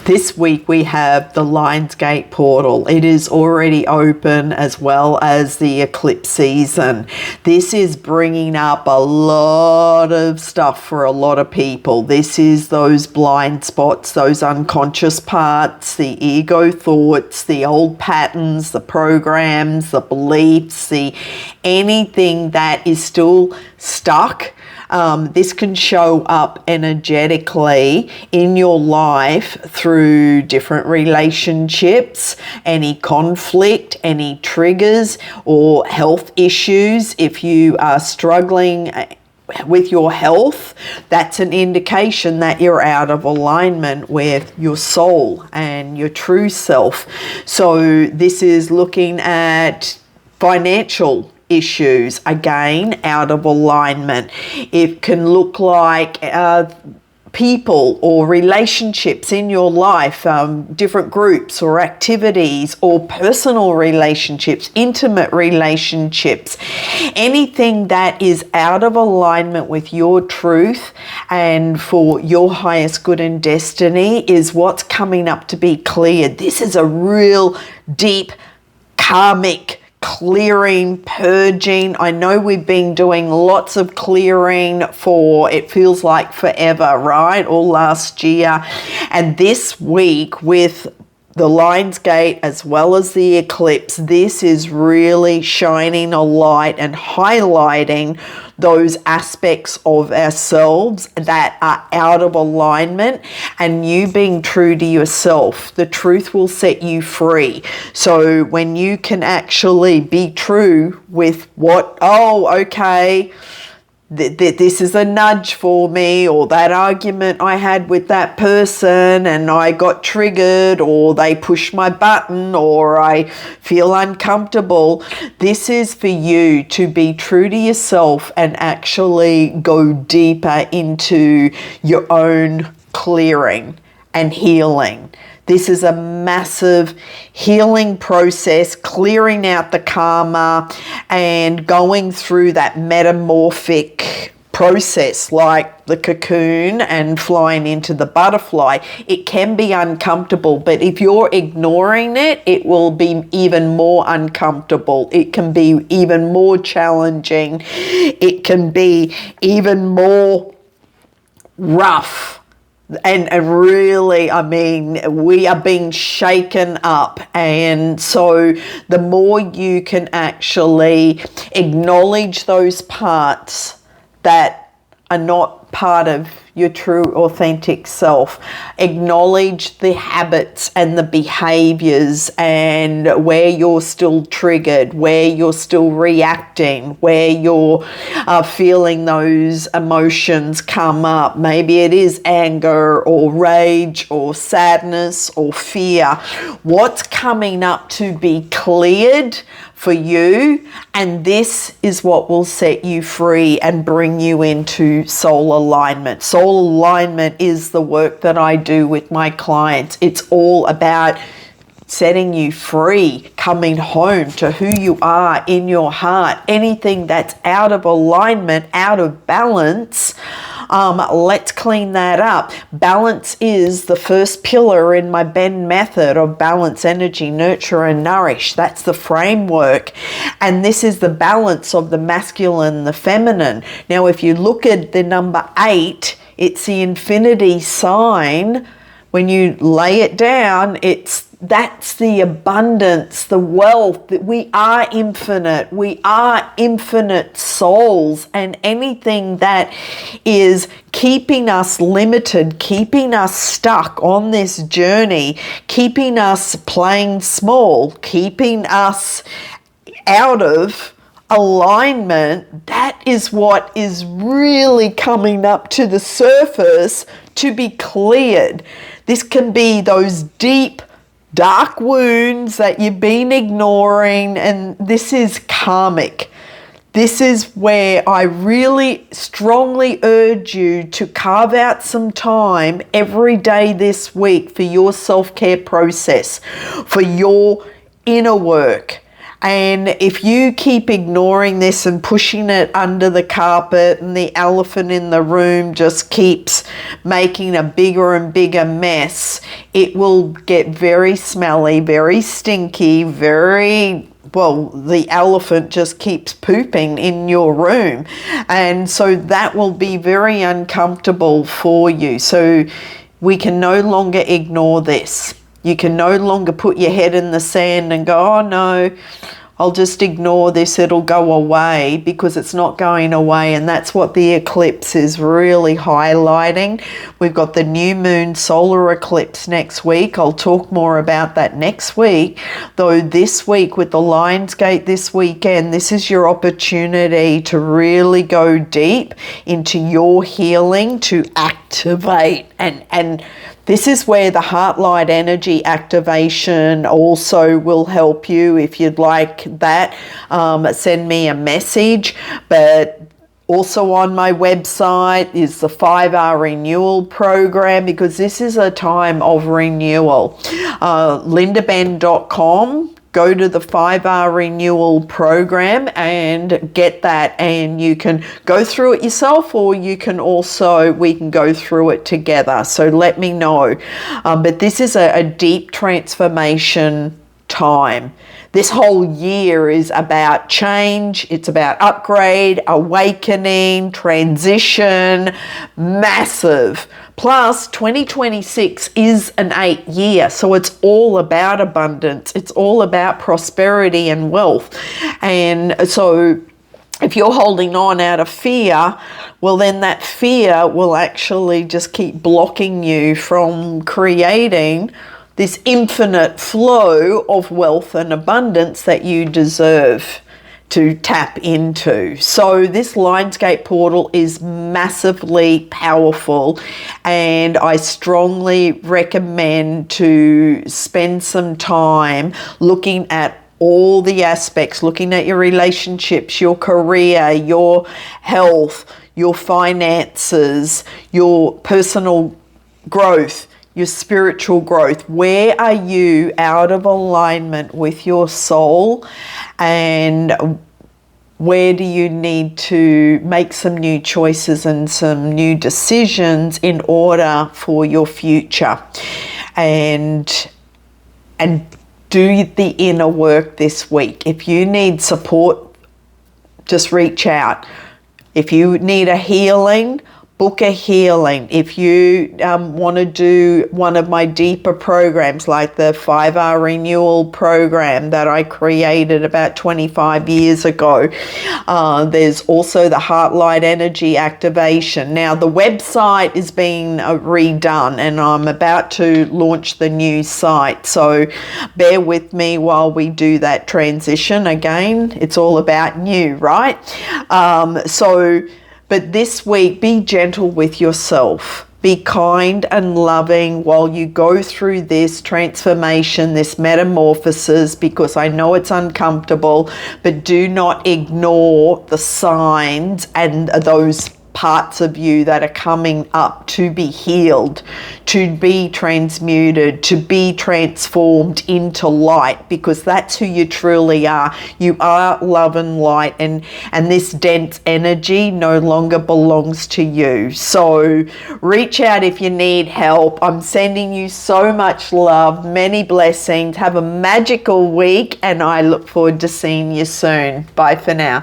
This week we have the Lionsgate portal. It is already open, as well as the eclipse season. This is bringing up a lot of stuff for a lot of people. This is those blind spots, those unconscious parts, the ego thoughts, the old patterns, the programs, the beliefs, anything that is still stuck. This can show up energetically in your life through different relationships, any conflict, any triggers or health issues. If you are struggling with your health, that's an indication that you're out of alignment with your soul and your true self. So this is looking at financial issues, again, out of alignment. It can look like people or relationships in your life, different groups or activities or personal relationships, intimate relationships, anything that is out of alignment with your truth and for your highest good and destiny is what's coming up to be cleared. This is a real deep karmic clearing, purging. I know we've been doing lots of clearing for, it feels like forever, right? All last year. And this week with the Lionsgate as well as the eclipse, this is really shining a light and highlighting those aspects of ourselves that are out of alignment, and you being true to yourself. The truth will set you free. So when you can actually be true with what, this is a nudge for me, or that argument I had with that person and I got triggered, or they pushed my button, or I feel uncomfortable. This is for you to be true to yourself and actually go deeper into your own clearing and healing. This is a massive healing process, clearing out the karma and going through that metamorphic process like the cocoon and flying into the butterfly. It can be uncomfortable, but if you're ignoring it, it will be even more uncomfortable. It can be even more challenging. It can be even more rough. And really, I mean, we are being shaken up. And so the more you can actually acknowledge those parts that are not part of your true authentic self, acknowledge the habits and the behaviors and where you're still triggered, where you're still reacting, where you're feeling those emotions come up. Maybe it is anger or rage or sadness or fear. What's coming up to be cleared for you, and this is what will set you free and bring you into soul alignment. Soul alignment is the work that I do with my clients. It's all about setting you free, coming home to who you are in your heart. Anything that's out of alignment, out of balance, let's clean that up. Balance is the first pillar in my Bend method of balance, energy, nurture, and nourish. That's the framework. And this is the balance of the masculine, the feminine. Now, if you look at the number 8, it's the infinity sign. When you lay it down, that's the abundance, the wealth, that we are infinite. We are infinite souls, and anything that is keeping us limited, keeping us stuck on this journey, keeping us playing small, keeping us out of alignment, that is what is really coming up to the surface to be cleared. This can be those deep, dark wounds that you've been ignoring, and this is karmic. This is where I really strongly urge you to carve out some time every day this week for your self-care process, for your inner work. And if you keep ignoring this and pushing it under the carpet, and the elephant in the room just keeps making a bigger and bigger mess, it will get very smelly, very stinky, the elephant just keeps pooping in your room. And so that will be very uncomfortable for you. So we can no longer ignore this. You can no longer put your head in the sand and go, oh no, I'll just ignore this, it'll go away, because it's not going away. And that's what the eclipse is really highlighting. We've got the new moon solar eclipse next week. I'll talk more about that next week. Though this week with the Lionsgate this weekend, this is your opportunity to really go deep into your healing, to activate and this is where the heart light energy activation also will help you. If you'd like that, send me a message. But also on my website is the 5R renewal program, because this is a time of renewal. lindabenn.com. Go to the 5R renewal program and get that, and you can go through it yourself, or we can go through it together. So let me know. But this is a deep transformation time. This whole year is about change. It's about upgrade, awakening, transition, massive. Plus, 2026 is an 8 year, so it's all about abundance. It's all about prosperity and wealth. And so if you're holding on out of fear, well, then that fear will actually just keep blocking you from creating this infinite flow of wealth and abundance that you deserve to tap into. So this Lionsgate portal is massively powerful, and I strongly recommend to spend some time looking at all the aspects, looking at your relationships, your career, your health, your finances, your personal growth, your spiritual growth. Where are you out of alignment with your soul, and where do you need to make some new choices and some new decisions in order for your future? And do the inner work this week. If you need support, just reach out. If you need a healing, book a healing. If you want to do one of my deeper programs, like the 5R renewal program that I created about 25 years ago, there's also the heart light energy activation. Now the website is being redone, and I'm about to launch the new site, so bear with me while we do that transition. Again, it's all about new, right? But this week, be gentle with yourself. Be kind and loving while you go through this transformation, this metamorphosis, because I know it's uncomfortable, but do not ignore the signs and those parts of you that are coming up to be healed, to be transmuted, to be transformed into light, because that's who you truly are. You are love and light, and this dense energy no longer belongs to you. So reach out if you need help. I'm sending you so much love, many blessings. Have a magical week, and I look forward to seeing you soon. Bye for now.